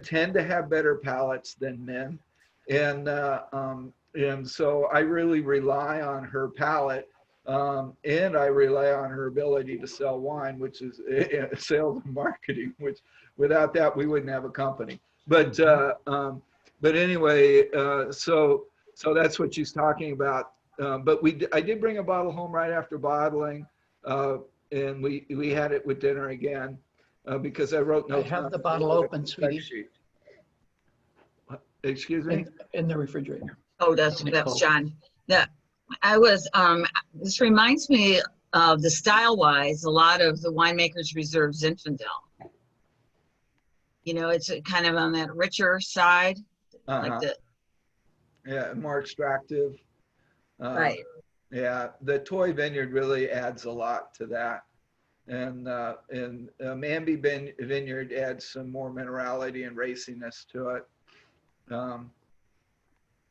tend to have better palates than men, and so I really rely on her palate, and I rely on her ability to sell wine, which is sales and marketing. Which without that we wouldn't have a company. But anyway, so that's what she's talking about. But I did bring a bottle home right after bottling, and we had it with dinner again. Because I wrote notes. I have the bottle open, sweetie. Sheet. Excuse me? In the refrigerator. Oh, that's John. Yeah, I was, this reminds me of the style-wise, a lot of the Winemakers Reserve Zinfandel. You know, it's kind of on that richer side, like the. Yeah, more extractive. Right. Yeah, the Toy Vineyard really adds a lot to that. And Manby Vineyard adds some more minerality and raciness to it.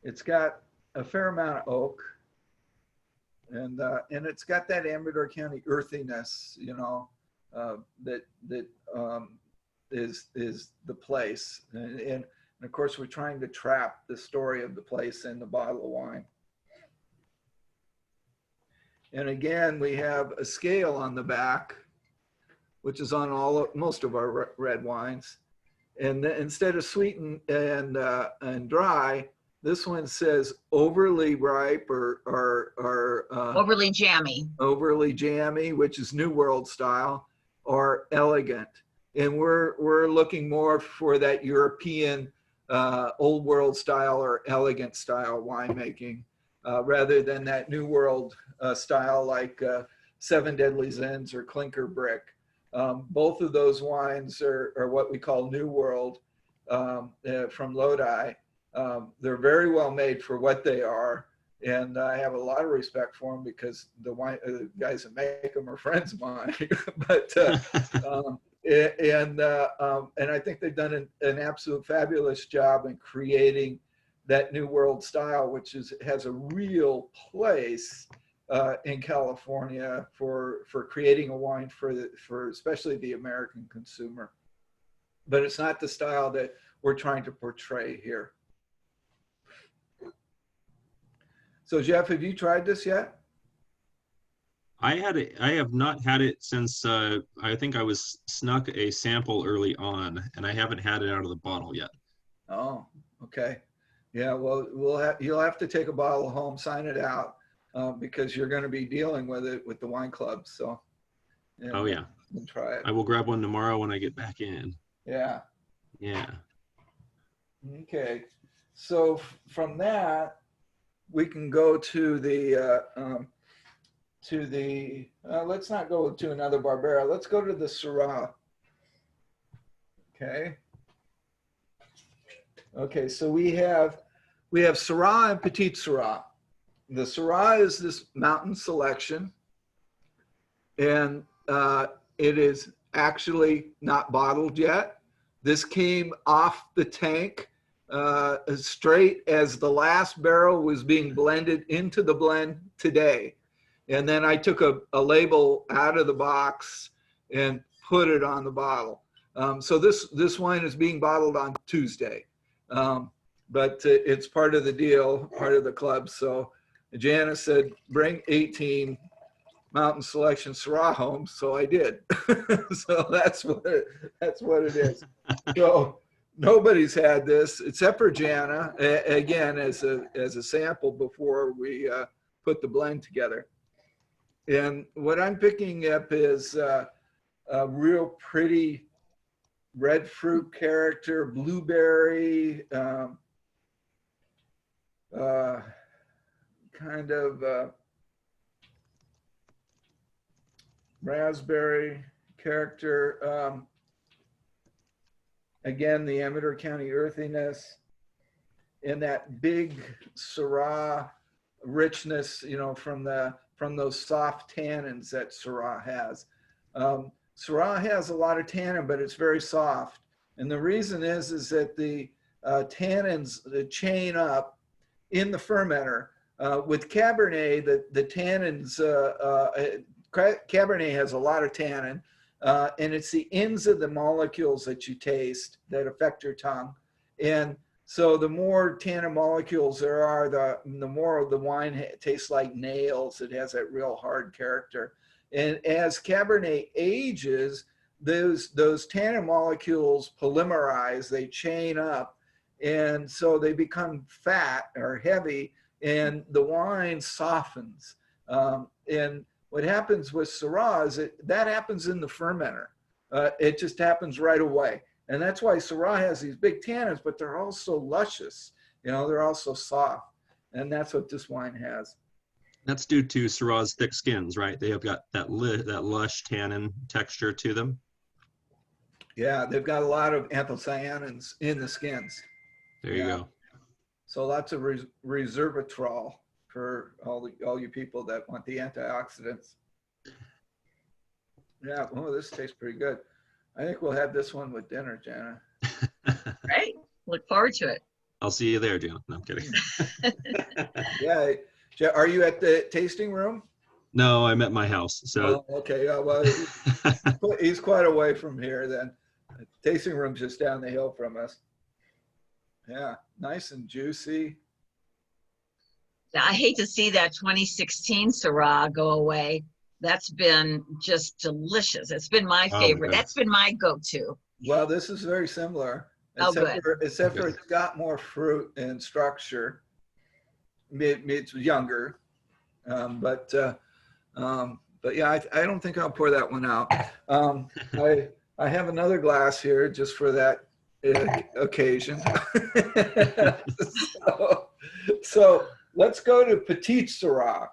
It's got a fair amount of oak, and it's got that Amador County earthiness, you know, that is the place. And of course, we're trying to trap the story of the place in the bottle of wine. And again, we have a scale on the back, which is on most of our red wines. And then instead of sweet and dry, this one says overly ripe or overly jammy. Overly jammy, which is New World style, or elegant. And we're looking more for that European Old World style or elegant style winemaking, rather than that New World style like Seven Deadly Zins or Clinker Brick. Both of those wines are what we call New World from Lodi. They're very well made for what they are, and I have a lot of respect for them because the guys that make them are friends of mine. But and I think they've done an absolute fabulous job in creating that New World style, which has a real place in California for creating a wine for especially the American consumer. But it's not the style that we're trying to portray here. So Jeff, have you tried this yet? I have not had it since I think I was snuck a sample early on, and I haven't had it out of the bottle yet. Oh, okay. Yeah, well, you'll have to take a bottle home, sign it out, because you're going to be dealing with it with the wine club. So, oh yeah, and try it. I will grab one tomorrow when I get back in. Yeah. Yeah. Okay. So from that, we can go to the let's not go to another Barbera. Let's go to the Syrah. Okay. Okay, so we have Syrah and Petite Syrah. The Syrah is this mountain selection, and it is actually not bottled yet. This came off the tank as straight as the last barrel was being blended into the blend today. And then I took a label out of the box and put it on the bottle. So this wine is being bottled on Tuesday. But it's part of the deal, part of the club. So Janice said, bring 18 Mountain Selection Syrah home. So I did. So that's what it is. So nobody's had this except for Jana, again, as a sample before we put the blend together. And what I'm picking up is a real pretty red fruit character, blueberry, kind of raspberry character. Again, the Amador County earthiness and that big Syrah richness, you know, from those soft tannins that Syrah has. Syrah has a lot of tannin, but it's very soft. And the reason is that the tannins chain up in the fermenter. With Cabernet, the tannins, Cabernet has a lot of tannin. and it's the ends of the molecules that you taste that affect your tongue. And so the more tannin molecules there are, the more the wine tastes like nails. It has that real hard character. And as Cabernet ages, those tannin molecules polymerize, they chain up, and so they become fat or heavy, and the wine softens. And what happens with Syrah is that happens in the fermenter. It just happens right away. And that's why Syrah has these big tannins, but they're also luscious. They're also soft. And that's what this wine has. That's due to Syrah's thick skins, right? They have got that lush tannin texture to them. Yeah, they've got a lot of anthocyanins in the skins. There you go. So lots of resveratrol for all you people that want the antioxidants. Yeah, this tastes pretty good. I think we'll have this one with dinner, Jana. Right? Look forward to it. I'll see you there, Jana. No, I'm kidding. Yeah. Are you at the tasting room? No, I'm at my house. So okay. Well, he's quite away from here then. The tasting room's just down the hill from us. Yeah, nice and juicy. Yeah, I hate to see that 2016 Syrah go away. That's been just delicious. It's been my favorite. That's been my go-to. Well, this is very similar, except for it's got more fruit and structure. It's younger, but yeah, I don't think I'll pour that one out. I have another glass here just for that occasion. So let's go to Petite Syrah.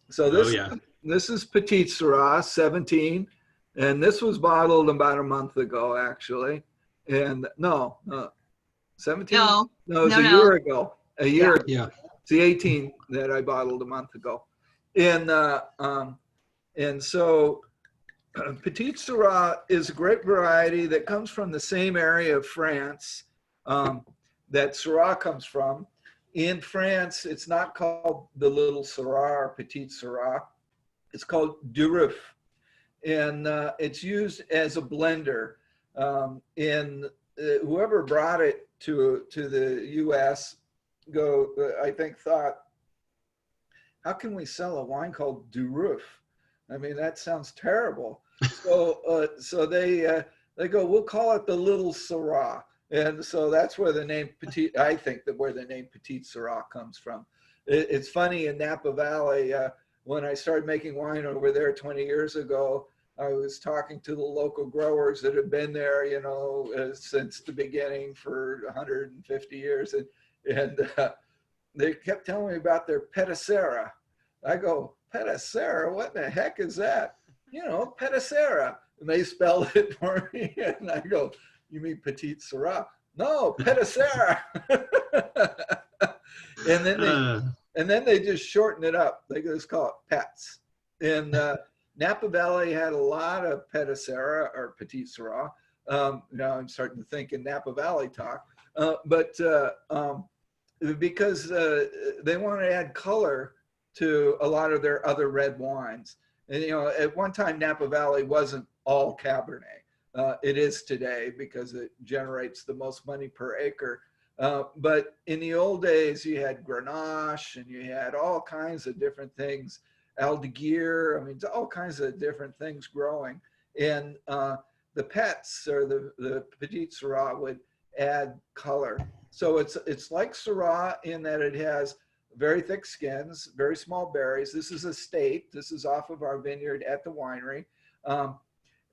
So this is Petite Syrah 17, and this was bottled about a month ago, actually. And no, 17. No, it was a year ago. A year. Yeah. It's the 18 that I bottled a month ago. And so Petite Syrah is a great variety that comes from the same area of France that Syrah comes from. In France, it's not called the Little Syrah or Petite Syrah. It's called Durif. And it's used as a blender. Whoever brought it to the U.S. I think thought, how can we sell a wine called Durif? I mean, that sounds terrible. So they go, we'll call it the Little Syrah. And so that's where the name Petite, I think that where the name Petite Syrah comes from. It's funny, in Napa Valley, when I started making wine over there 20 years ago, I was talking to the local growers that have been there, since the beginning for 150 years. And they kept telling me about their Petite Syrah. I go, Petite Syrah? What the heck is that? Petite Syrah. And they spelled it for me. And I go, you mean Petite Syrah? No, Petite Syrah. And then they just shorten it up. They just call it Pets. And Napa Valley had a lot of Petite Syrah or Petite Syrah. Now I'm starting to think in Napa Valley talk. Because they want to add color to a lot of their other red wines. And, at one time, Napa Valley wasn't all Cabernet. It is today because it generates the most money per acre. But in the old days, you had Grenache and you had all kinds of different things, Aldeguer, all kinds of different things growing. And the Pets or the Petite Syrah would add color. So it's like Syrah in that it has very thick skins, very small berries. This is estate. This is off of our vineyard at the winery.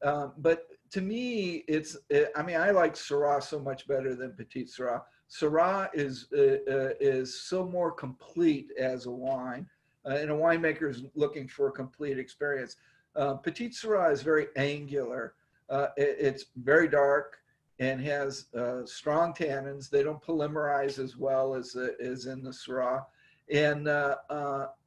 But to me, I like Syrah so much better than Petite Syrah. Syrah is so more complete as a wine, and a winemaker is looking for a complete experience. Petite Syrah is very angular. It's very dark and has strong tannins. They don't polymerize as well as in the Syrah. And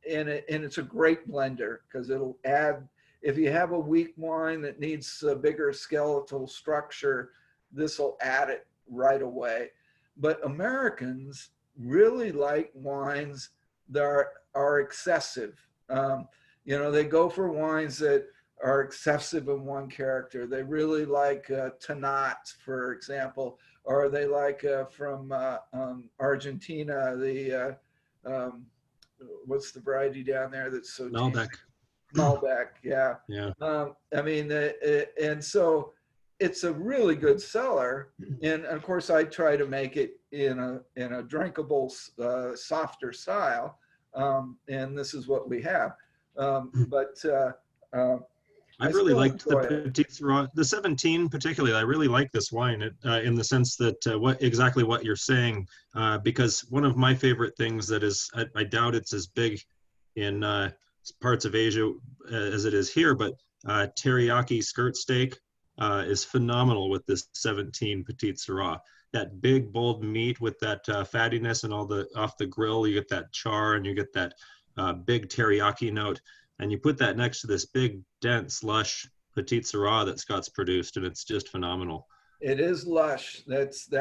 it's a great blender because it'll add, if you have a weak wine that needs a bigger skeletal structure, this will add it right away. But Americans really like wines that are excessive. They go for wines that are excessive in one character. They really like Tannat, for example, or they like from Argentina, the what's the variety down there that's so Malbec. Malbec, yeah. Yeah. I mean, and so it's a really good seller. And of course, I try to make it in a drinkable, softer style. And this is what we have. I really liked the Petite Syrah, the 17 particularly. I really like this wine in the sense that exactly what you're saying, because one of my favorite things that is, I doubt it's as big in parts of Asia as it is here, but teriyaki skirt steak is phenomenal with this 17 Petite Syrah. That big, bold meat with that fattiness and all the off the grill, you get that char and you get that big teriyaki note. And you put that next to this big, dense, lush Petite Syrah that Scott's produced, and it's just phenomenal. It is lush. That's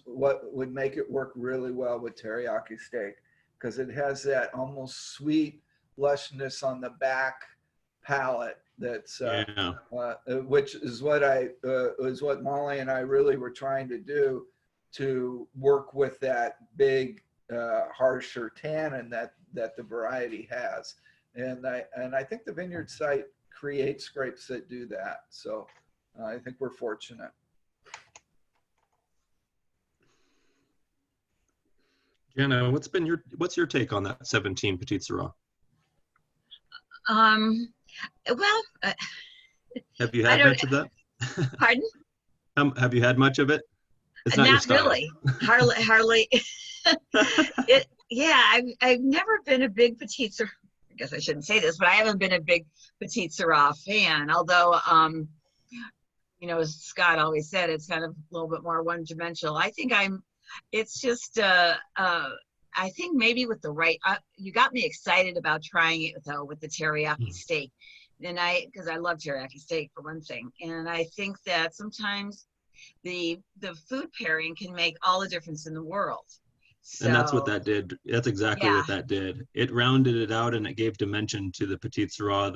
what would make it work really well with teriyaki steak, because it has that almost sweet lushness on the back palate. That's which is what Mollie and I really were trying to do, to work with that big, harsher tannin that the variety has. And I think the Vineyard site creates grapes that do that. So I think we're fortunate. Jenna, what's your take on that 17 Petite Syrah? Well, have you had much of that? Pardon? Have you had much of it? It's not your style. Really. Hardly. I've never been a big Petite Syrah. I guess I shouldn't say this, but I haven't been a big Petite Syrah fan. Although, as Scott always said, it's kind of a little bit more one-dimensional. I think it's just, I think maybe with the right, you got me excited about trying it though with the teriyaki steak. And because I love teriyaki steak for one thing. And I think that sometimes the food pairing can make all the difference in the world. So, and that's what that did. That's exactly what that did. It rounded it out and it gave dimension to the Petite Syrah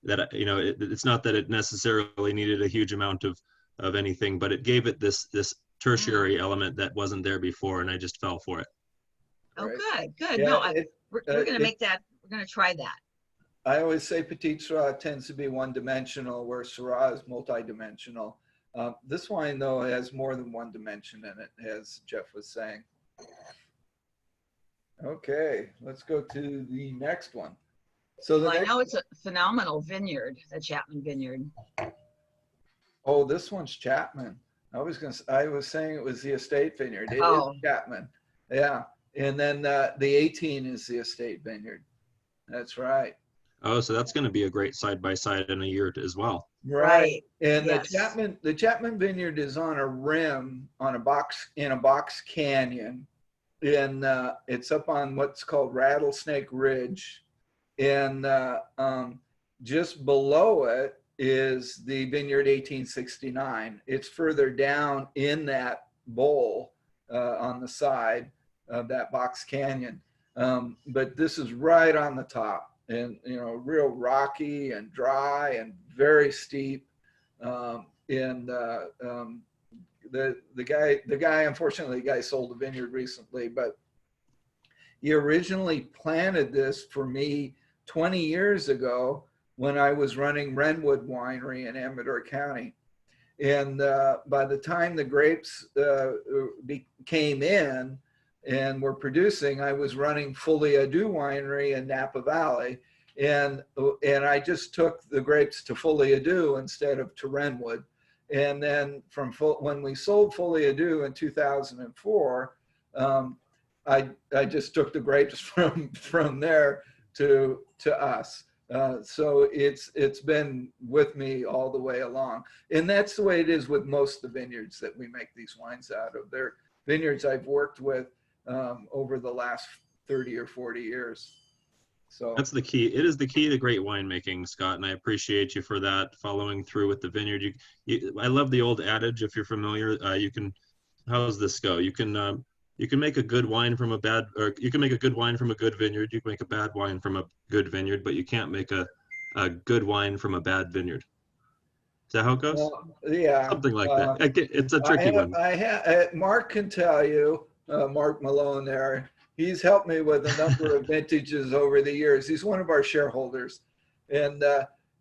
that it's not that it necessarily needed a huge amount of anything, but it gave it this tertiary element that wasn't there before, and I just fell for it. Oh, right. Good. Yeah, No, we're going to make that. We're going to try that. I always say Petite Syrah tends to be one-dimensional, where Syrah is multi-dimensional. This wine, though, has more than one dimension in it, as Jeff was saying. Okay, let's go to the next one. So I know it's a phenomenal vineyard, the Chapman Vineyard. Oh, this one's Chapman. I was saying it was the estate vineyard. It is Chapman. Yeah. And then the 18 is the estate vineyard. That's right. Oh, so that's going to be a great side-by-side in a year as well. Right. And the Chapman Vineyard is on a rim in a box canyon. And it's up on what's called Rattlesnake Ridge. And just below it is the Vineyard 1869. It's further down in that bowl on the side of that box canyon. But this is right on the top, and real rocky and dry and very steep. The guy, unfortunately, the guy sold the vineyard recently, but he originally planted this for me 20 years ago when I was running Wrenwood Winery in Amador County. And by the time the grapes came in and were producing, I was running Folie à Deux Winery in Napa Valley. And I just took the grapes to Folie à Deux instead of to Wrenwood. And then when we sold Folie à Deux in 2004, I just took the grapes from there to us. So it's been with me all the way along. And that's the way it is with most of the vineyards that we make these wines out of. They're vineyards I've worked with over the last 30 or 40 years. So that's the key. It is the key to great winemaking, Scott, and I appreciate you for that, following through with the vineyard. I love the old adage, if you're familiar. How does this go? You can make a good wine from you can make a good wine from a good vineyard. You can make a bad wine from a good vineyard, but you can't make a a good wine from a bad vineyard. Is that how it goes? Yeah. Something like that. It's a tricky one. Mark can tell you, Mark Malone there, he's helped me with a number of vintages over the years. He's one of our shareholders. And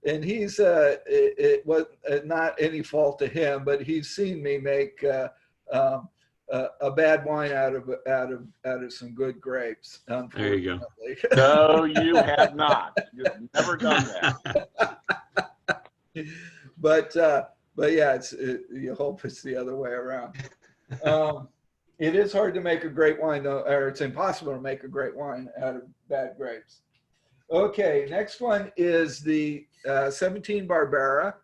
he's, it was not any fault to him, but he's seen me make a bad wine out of some good grapes, There you go. unfortunately. No, you have not. You've never done that. But yeah, you hope it's the other way around. It is hard to make a great wine, though, or it's impossible to make a great wine out of bad grapes. Okay, next one is the 17 Barbera,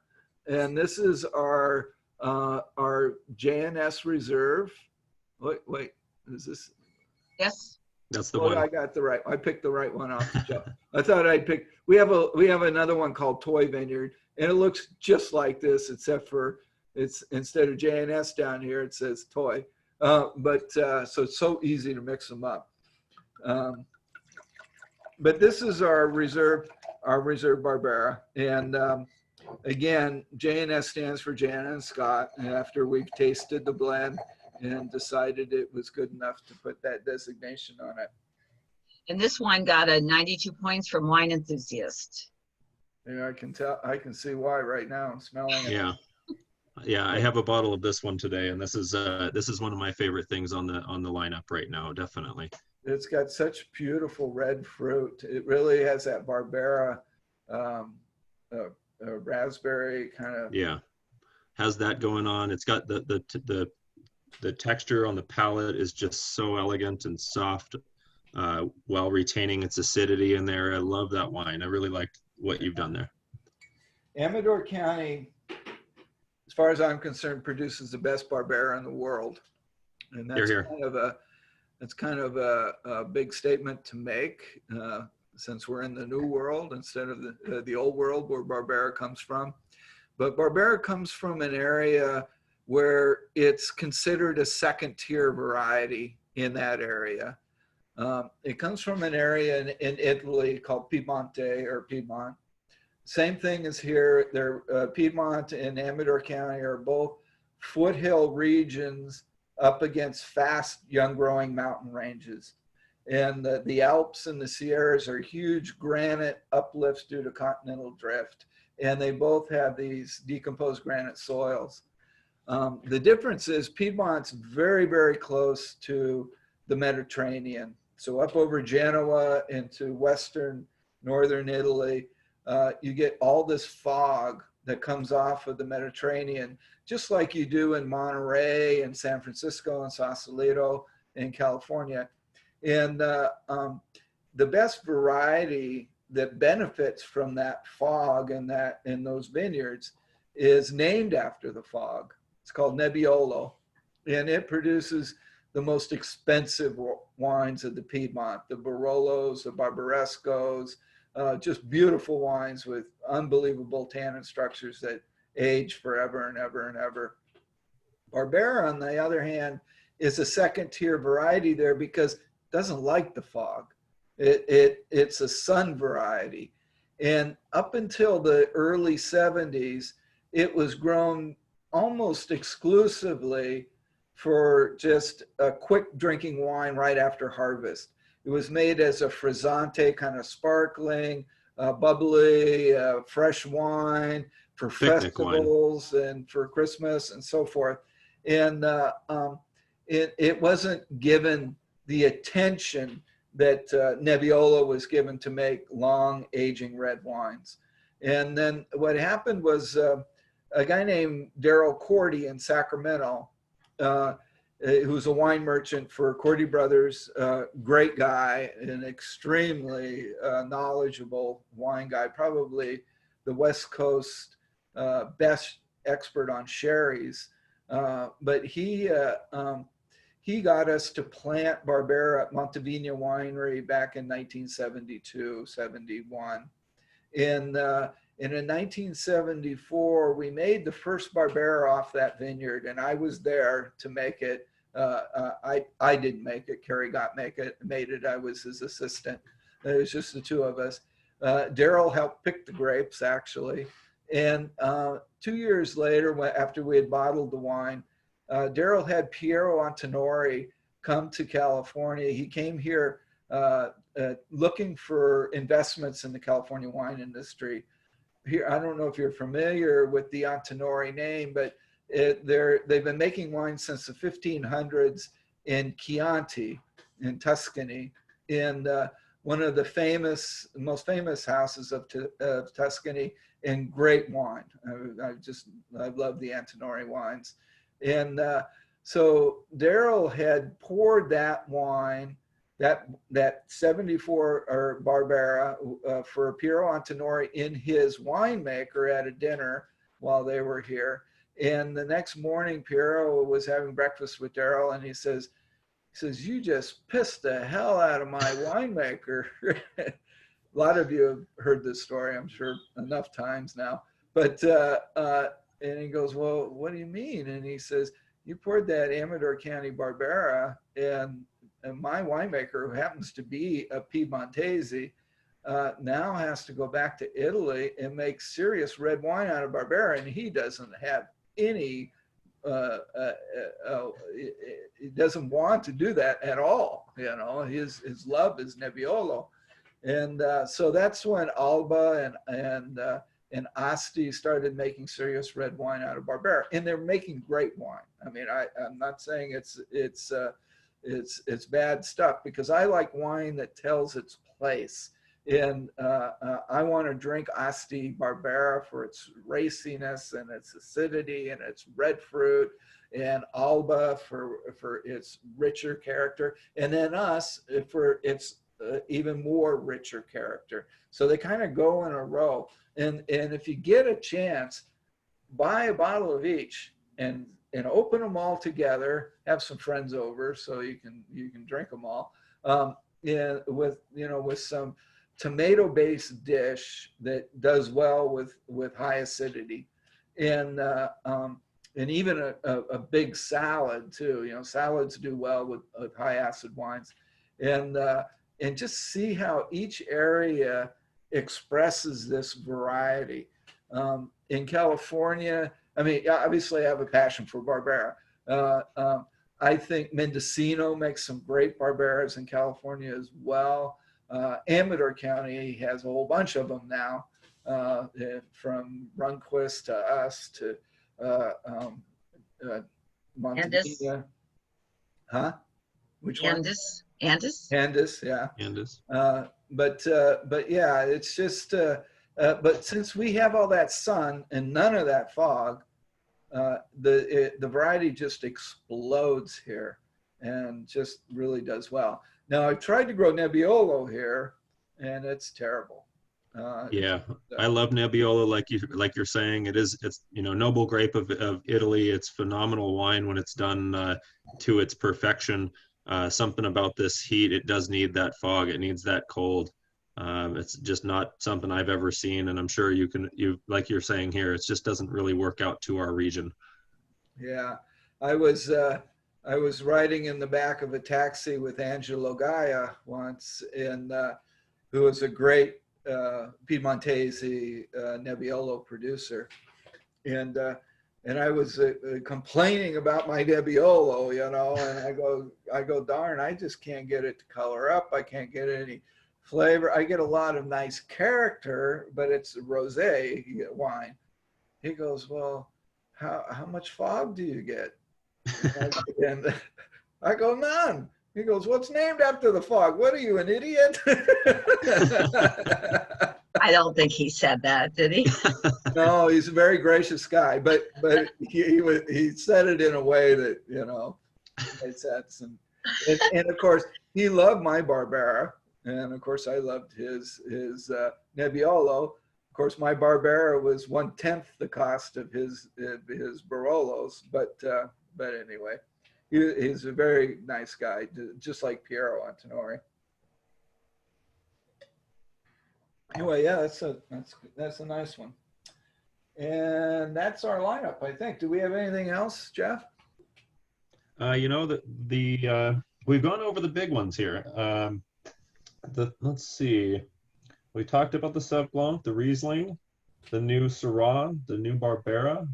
and this is our JNS Reserve. Wait, is this? Yes. That's the Oh, one. I got the right. I picked the right one off the shelf. I thought I'd pick. We have another one called Toy Vineyard, and it looks just like this, except for it's instead of JNS down here, it says Toy. So it's so easy to mix them up. But this is our reserve Barbera, and again, JNS stands for Jan and Scott. And after we've tasted the blend and decided it was good enough to put that designation on it. And this wine got a 92 points from Wine Enthusiast. Yeah, I can see why right now. I'm smelling it. Yeah, I have a bottle of this one today, and this is one of my favorite things on the lineup right now, definitely. It's got such beautiful red fruit. It really has that Barbera raspberry kind of. Yeah, has that going on. It's got the texture on the palate is just so elegant and soft, while retaining its acidity in there. I love that wine. I really liked what you've done there. Amador County, as far as I'm concerned, produces the best Barbera in the world, and that's kind of a big statement to make, since we're in the new world instead of the old world where Barbera comes from. But Barbera comes from an area where it's considered a second-tier variety in that area. It comes from an area in Italy called Piemonte or Piedmont. Same thing as here. Piedmont and Amador County are both foothill regions up against fast, young-growing mountain ranges. And the Alps and the Sierras are huge granite uplifts due to continental drift. And they both have these decomposed granite soils. The difference is Piedmont's very, very close to the Mediterranean. So up over Genoa into northern Italy, you get all this fog that comes off of the Mediterranean, just like you do in Monterey and San Francisco and Sausalito in California. And the best variety that benefits from that fog and in those vineyards is named after the fog. It's called Nebiolo, and it produces the most expensive wines of the Piedmont, the Barolos, the Barbarescos, just beautiful wines with unbelievable tannin structures that age forever and ever and ever. Barbera, on the other hand, is a second-tier variety there because it doesn't like the fog. It's a sun variety. And up until the early 70s, it was grown almost exclusively for just a quick drinking wine right after harvest. It was made as a frizzante, kind of sparkling, bubbly, fresh wine for festivals and for Christmas and so forth. And it wasn't given the attention that Nebiolo was given to make long aging red wines. And then what happened was a guy named Darrell Cordy in Sacramento, who's a wine merchant for Cordy Brothers, great guy, an extremely knowledgeable wine guy, probably the West Coast best expert on sherries. But he got us to plant Barbera at Montevina Winery back in 1972, 71. And in 1974, we made the first Barbera off that vineyard, and I was there to make it. I didn't make it. Kerry made it. I was his assistant. It was just the two of us. Daryl helped pick the grapes, actually. And 2 years later, after we had bottled the wine, Daryl had Piero Antinori come to California. He came here looking for investments in the California wine industry. Here, I don't know if you're familiar with the Antinori name, but they've been making wine since the 1500s in Chianti, in Tuscany, in one of the most famous houses of Tuscany, and great wine. I love the Antinori wines. And so Daryl had poured that wine, that 74 Barbera for Piero Antinori in his winemaker at a dinner while they were here. And the next morning, Piero was having breakfast with Daryl, and he says, you just pissed the hell out of my winemaker. A lot of you have heard this story, I'm sure, enough times now. But, and he goes, well, what do you mean? And he says, you poured that Amador County Barbera, and my winemaker, who happens to be a Piedmontese, now has to go back to Italy and make serious red wine out of Barbera, and he doesn't have any, he doesn't want to do that at all. You know, his love is Nebiolo. And so that's when Alba and Asti started making serious red wine out of Barbera, and they're making great wine. I mean, I'm not saying it's bad stuff, because I like wine that tells its place. And I want to drink Asti Barbera for its raciness and its acidity and its red fruit, and Alba for its richer character, and then us for its even more richer character. So they kind of go in a row. And if you get a chance, buy a bottle of each and open them all together. Have some friends over so you can drink them all. With some tomato-based dish that does well with high acidity, and even a big salad too. You know, salads do well with high acid wines, and just see how each area expresses this variety. In California, I mean, obviously I have a passion for Barbera. I think Mendocino makes some great Barberas in California as well. Amador County has a whole bunch of them now, from Runquist to us to Montana. Huh? Which one? Andis, yeah. Andis. But yeah, it's just, but since we have all that sun and none of that fog, the variety just explodes here and just really does well. Now, I've tried to grow Nebiolo here, and it's terrible. Yeah, I love Nebiolo, like you're saying. It's noble grape of Italy. It's phenomenal wine when it's done to its perfection. Something about this heat, it does need that fog. It needs that cold. It's just not something I've ever seen, and I'm sure you like you're saying here, it just doesn't really work out to our region. Yeah, I was riding in the back of a taxi with Angelo Gaia once, and who was a great Piedmontese Nebiolo producer, and I was complaining about my Nebiolo, and I go, darn, I just can't get it to color up. I can't get any flavor. I get a lot of nice character, but it's rosé wine. He goes, well, how much fog do you get? And I go, none. He goes, what's named after the fog? What are you, an idiot? I don't think he said that, did he? No, he's a very gracious guy, but he said it in a way that, made sense. And of course, he loved my Barbera, and of course, I loved his Nebiolo. Of course, my Barbera was 1/10 the cost of his Barolos, but anyway, he's a very nice guy, just like Piero Antinori. Anyway, yeah, that's a nice one. And that's our lineup, I think. Do we have anything else, Jeff? We've gone over the big ones here. Let's see. We talked about the Sauv Blanc, the Riesling, the new Syrah, the new Barbera.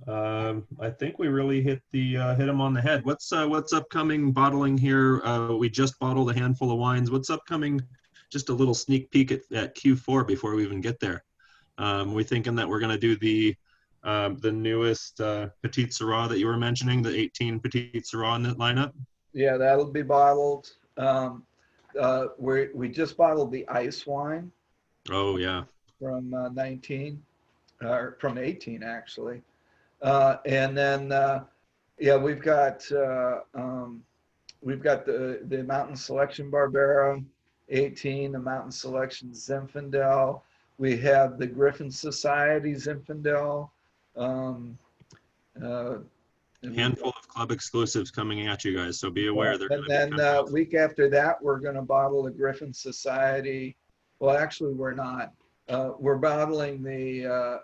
I think we really hit them on the head. What's upcoming bottling here? We just bottled a handful of wines. What's upcoming? Just a little sneak peek at Q4 before we even get there. We're thinking that we're going to do the newest Petite Syrah that you were mentioning, the 18 Petite Syrah in that lineup. Yeah, that'll be bottled. We just bottled the ice wine. Oh yeah. From 19, or from 18 actually. And then, yeah, we've got the Mountain Selection Barbera 18, the Mountain Selection Zinfandel. We have the Griffin Society Zinfandel. Handful of club exclusives coming at you guys, so be aware. They're and then week after that, we're going to bottle the Griffin Society. Well, actually, we're not. We're bottling the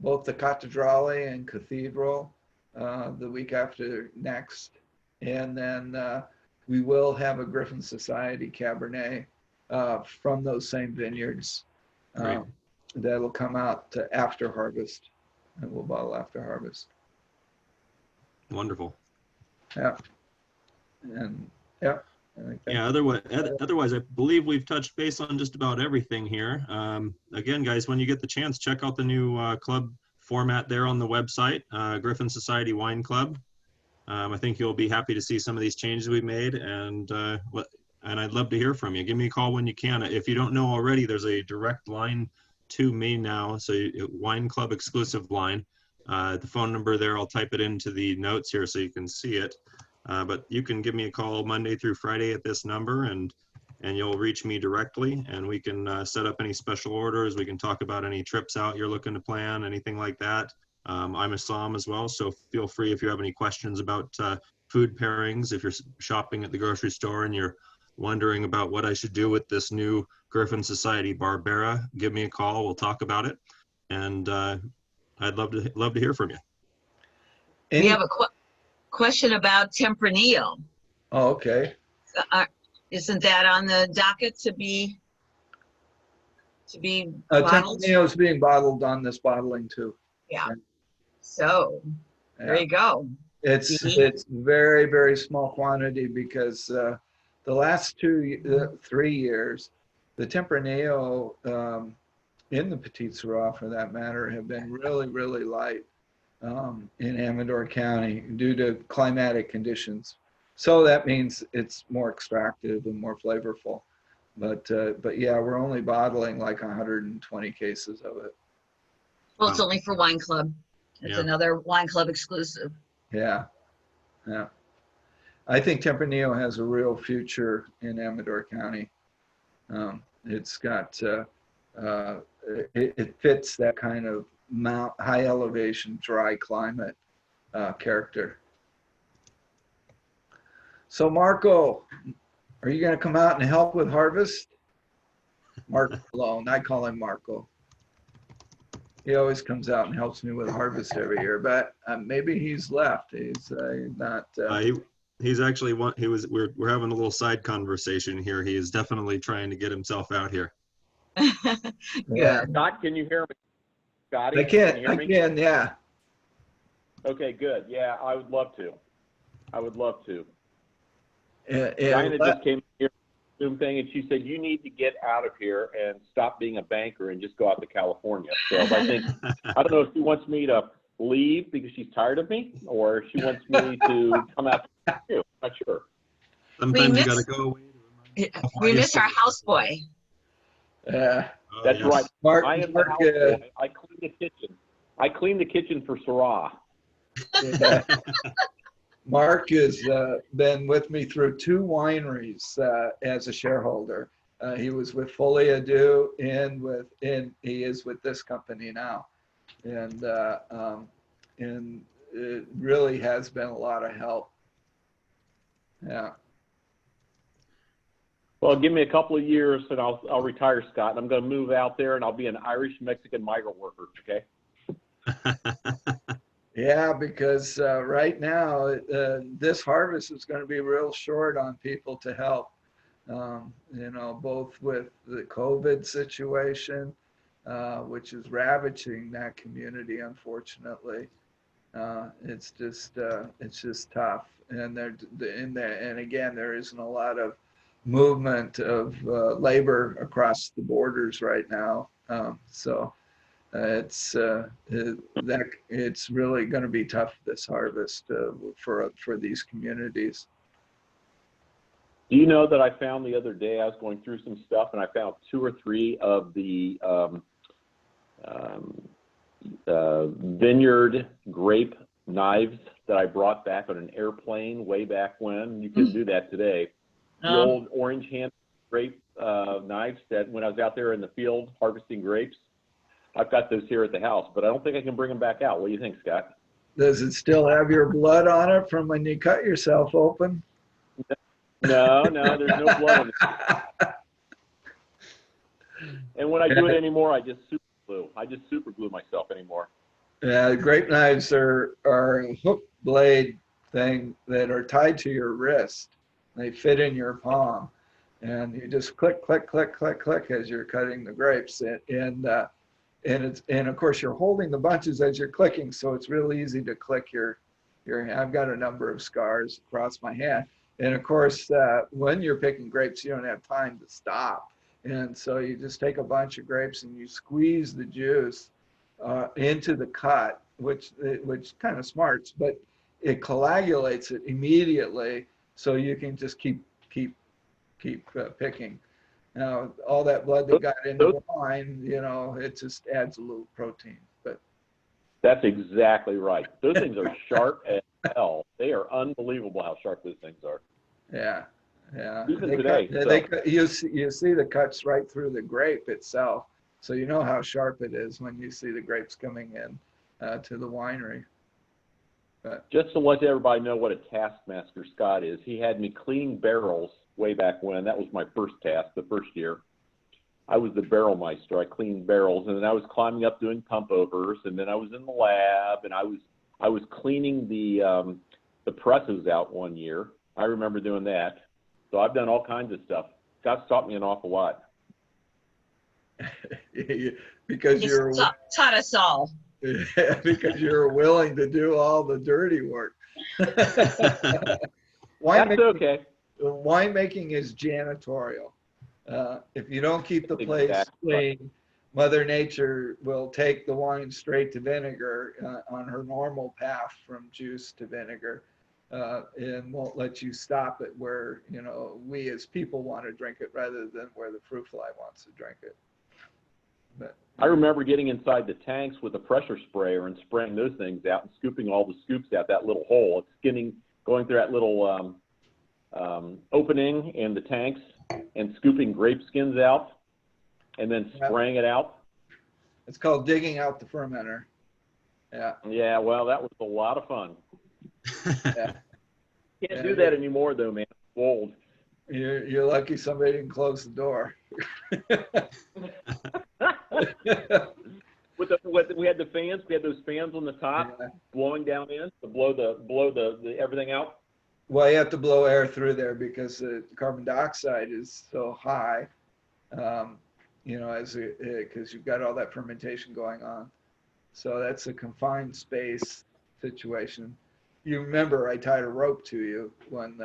both the Cattedrale and Cathedral the week after next, and then we will have a Griffin Society Cabernet from those same vineyards that'll come out after harvest, and we'll bottle after harvest. Wonderful. Yeah, and yeah. Yeah, otherwise, I believe we've touched base on just about everything here. Again, guys, when you get the chance, check out the new club format there on the website, Griffin Society Wine Club. I think you'll be happy to see some of these changes we've made, and I'd love to hear from you. Give me a call when you can. If you don't know already, there's a direct line to me now, so Wine Club exclusive line. The phone number there, I'll type it into the notes here so you can see it. But you can give me a call Monday through Friday at this number, and you'll reach me directly, and we can set up any special orders. We can talk about any trips out you're looking to plan, anything like that. I'm a somm as well, so feel free if you have any questions about food pairings. If you're shopping at the grocery store and you're wondering about what I should do with this new Griffin Society Barbera, give me a call. We'll talk about it, and I'd love to hear from you. We have a question about Tempranillo. Oh, okay. Isn't that on the docket to be bottled? Tempranillo is being bottled on this bottling too. Yeah. So there you go. It's very, very small quantity because the last 3 years, the Tempranillo in the Petite Syrah, for that matter, have been really, really light in Amador County due to climatic conditions. So that means it's more extractive and more flavorful. But yeah, we're only bottling like 120 cases of it. Well, it's only for Wine Club. It's another Wine Club exclusive. Yeah, yeah. I think Tempranillo has a real future in Amador County. It's got, it fits that kind of high elevation, dry climate character. So Marco, are you going to come out and help with harvest? Marco alone, I call him Marco. He always comes out and helps me with harvest every year, but maybe he's left. He's not. He's actually we're having a little side conversation here. He is definitely trying to get himself out here. Yeah. Scott, can you hear me? Scotty, I can. you hear me? I can. Yeah. Okay, good. Yeah, I would love to. Yeah. Diana just came here, Zoom thing, and she said, you need to get out of here and stop being a banker and just go out to California. So I don't know if she wants me to leave because she's tired of me, or if she wants me to come out to you. I'm not sure. Sometimes you got to go away. We miss our houseboy. Yeah. That's yes. right. Mark, I am the house boy. I clean the kitchen. I clean the kitchen for Syrah. Yeah. Mark has been with me through 2 wineries as a shareholder. He was with Folie à Deux and he is with this company now. And it really has been a lot of help. Yeah. Well, give me a couple of years and I'll retire, Scott. I'm going to move out there and I'll be an Irish-Mexican migrant worker, okay? Yeah, because right now this harvest is going to be real short on people to help. You know, both with the COVID situation, which is ravaging that community, unfortunately. It's just tough, and and again, there isn't a lot of movement of labor across the borders right now. It's really going to be tough this harvest for these communities. Do you know that I found the other day, I was going through some stuff and I found 2 or 3 of the vineyard grape knives that I brought back on an airplane way back when. You couldn't do that today. The old orange hand grape knives that when I was out there in the field harvesting grapes. I've got those here at the house, but I don't think I can bring them back out. What do you think, Scott? Does it still have your blood on it from when you cut yourself open? No, there's no blood in it. And when I do it anymore, I just super glue myself anymore. Yeah, grape knives are a hook blade thing that are tied to your wrist. They fit in your palm, and you just click, click, click, click, click as you're cutting the grapes. And of course you're holding the bunches as you're clicking, so it's real easy to click your I've got a number of scars across my hand. And of course, when you're picking grapes, you don't have time to stop. And so you just take a bunch of grapes and you squeeze the juice into the cut, which kind of smarts, but it coagulates it immediately, so you can just keep picking. Now, all that blood that got into the wine, you know, it just adds a little protein. But that's exactly right. Those things are sharp as hell. They are unbelievable how sharp those things are. Yeah. Even today. You see the cuts right through the grape itself, so you know how sharp it is when you see the grapes coming in to the winery. But just to let everybody know what a taskmaster Scott is, he had me cleaning barrels way back when. That was my first task, the first year. I was the barrel meister. I cleaned barrels, and then I was climbing up doing pump overs, and then I was in the lab, and I was cleaning the presses out one year. I remember doing that. So I've done all kinds of stuff. Scott's taught me an awful lot. Because He's you're taught us all. because you're willing to do all the dirty work. That's okay. Winemaking is janitorial. If you don't keep the place clean, Mother Nature will take the wine straight to vinegar on her normal path from juice to vinegar, and won't let you stop it where, you know, we as people want to drink it rather than where the fruit fly wants to drink it. But I remember getting inside the tanks with a pressure sprayer and spraying those things out and scooping all the scoops out that little hole. It's going through that little opening in the tanks and scooping grape skins out and then spraying it out. it's called digging out the fermenter. Yeah. Yeah, well, that was a lot of fun. Yeah. Can't do that anymore, though, man. It's old. You're lucky somebody didn't close the door. We had the fans. We had those fans on the top blowing down in to blow the everything out. Well, you have to blow air through there because the carbon dioxide is so high, you know, because you've got all that fermentation going on. So that's a confined space situation. You remember I tied a rope to you when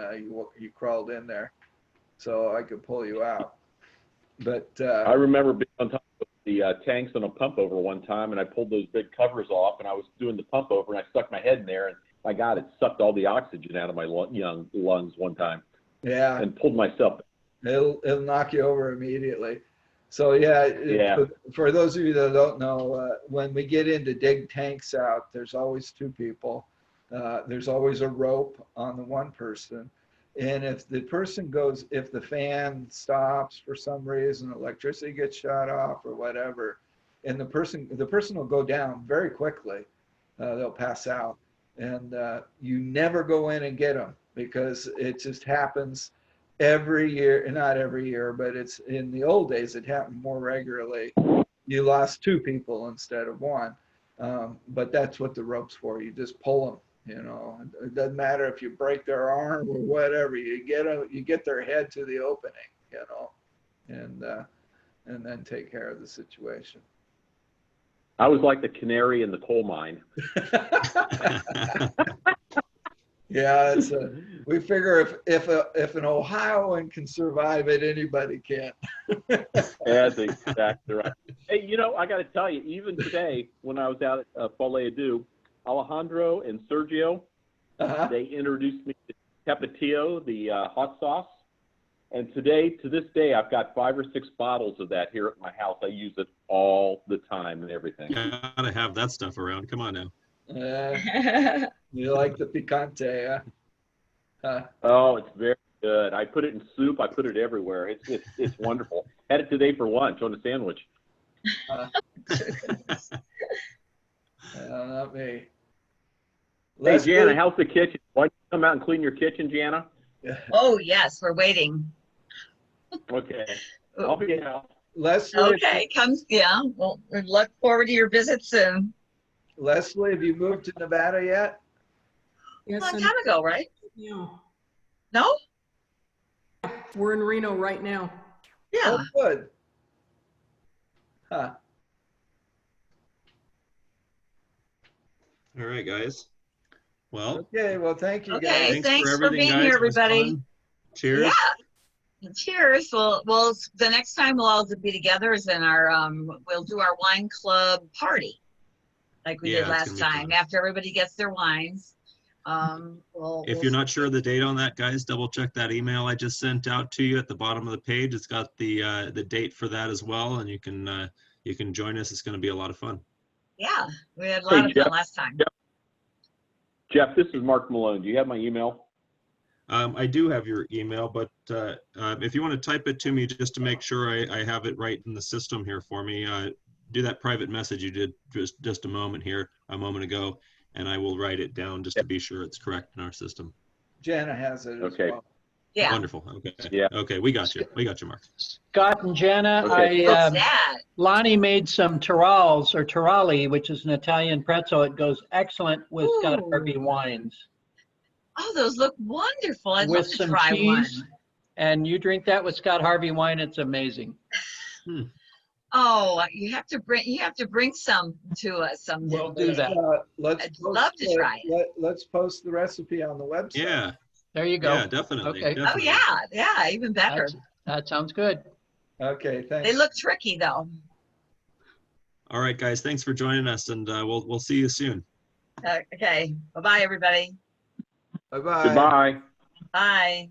you crawled in there, so I could pull you out. But I remember being on top of the tanks on a pump over one time, and I pulled those big covers off, and I was doing the pump over, and I stuck my head in there, and my God, it sucked all the oxygen out of my young lungs one time. Yeah. And pulled myself. It'll knock you over immediately. So yeah. For those of you that don't know, when we get in to dig tanks out, there's always 2 people. There's always a rope on the one person. And if the fan stops for some reason, electricity gets shut off or whatever, and the person will go down very quickly. They'll pass out. And you never go in and get them because it just happens every year. Not every year, but it's in the old days, it happened more regularly. You lost 2 people instead of 1. But that's what the rope's for. You just pull them You know, it doesn't matter if you break their arm or whatever. You get their head to the opening. You know, and then take care of the situation. I was like the canary in the coal mine. Yeah, we figure if an Ohioan can survive it, anybody can. That's exactly right. Hey, you know, I got to tell you, even today when I was out at Follea, Alejandro and Sergio, they introduced me to Tapatio, the hot sauce. And today, to this day, I've got 5 or 6 bottles of that here at my house. I use it all the time and everything. Gotta have that stuff around. Come on now. You like the picante, huh? Oh, it's very good. I put it in soup. I put it everywhere. It's wonderful. Had it today for lunch on a sandwich. Not me. Hey, Jana, how's the kitchen? Why don't you come out and clean your kitchen, Jana? Oh, yes, we're waiting. Okay. I'll be out. Leslie, Okay, yeah. Well, we look forward to your visit soon. Leslie, have you moved to Nevada yet? Yes, A long I'm- time ago, right? yeah. No? We're in Reno right now. Yeah. Oh, good. Huh. All right, guys. Well, Okay, well, thank you, Okay. guys. Thanks for everything, being guys. here, It was everybody. fun. Cheers. Yeah. Cheers. Well, the next time we'll all be together is in our, we'll do our wine club party like we Yeah, did it's last gonna be time. fun. After everybody gets their wines. If you're not sure of the date on that, guys, double check that email I just sent out to you at the bottom of the page. It's got the date for that as well, and you can join us. It's going to be a lot of fun. Yeah, we had a lot of Jeff. fun last time. Jeff, this is Mark Malone. Do you have my email? I do have your email, but if you want to type it to me just to make sure I have it right in the system here for me, do that private message you did just a moment ago, and I will write it down just to be sure it's correct in our system. Jana has it as Okay. well. Yeah. Wonderful. Okay. Yeah. Okay, we got you. We got you, Mark. Scott and Jana, Okay. What's that? Lonnie made some Tirali, which is an Italian pretzel. It goes excellent with Scott Ooh. Harvey wines. Oh, those look wonderful. I'd With love to some try cheese. one. And you drink that with Scott Harvey wine, it's amazing. Oh, you have to bring some to us someday. We'll do that. I'd love to try it. Let's post the recipe on the website. Yeah. There you go. Yeah, definitely. Okay. Oh definitely. yeah, even better. That sounds good. Okay, thanks. They look tricky though. All right, guys. Thanks for joining us, and we'll see you soon. Okay, bye-bye everybody. Bye-bye. Goodbye. Bye.